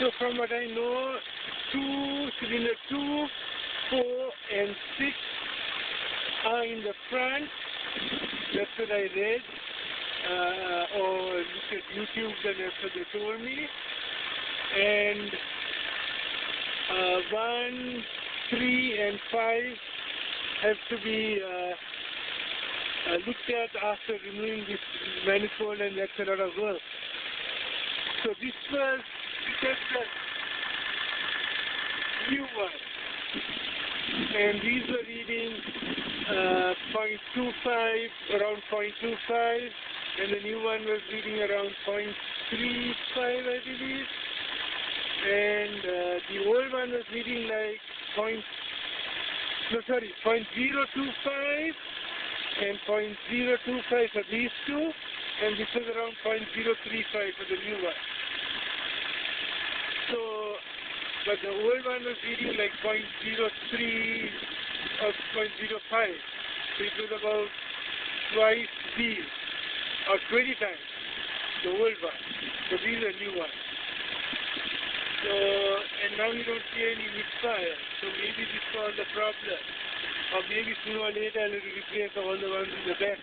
So from what I know, cylinder 2, 4 and 6 are in the front. That's what I read. Or looked at YouTube, and that's what they told me. And 1, 3 and 5 have to be looked at after removing this manifold, and that's a lot of work. So this was just the new one, and these were reading 0.25, around 0.25, and the new one was reading around 0.35, I believe, and the old one was reading like 0.025 and 0.025 for these two, and this was around 0.035 for the new one. So, but the old one was reading like 0.03 or 0.05, so it was about twice these, or 20 times the old one. So these are new ones. So, and now you don't see any misfire, so maybe this was the problem. Or maybe sooner or later I'll replace all the ones in the back.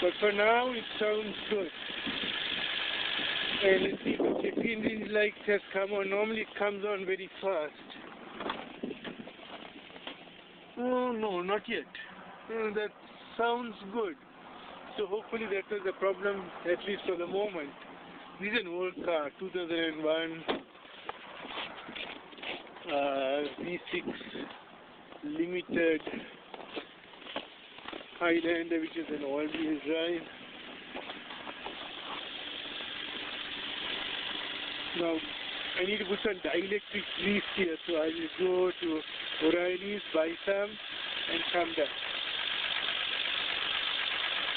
But for now it sounds good. And let's see if the check engine light has come on. Normally it comes on very fast. Oh no, not yet. That sounds good. So hopefully that was the problem, at least for the moment. This is an old car, 2001 V6 limited Highlander, which is an all-wheel drive. Now I need to put some dielectric grease here, so I will go to O'Reilly's, buy some and come back.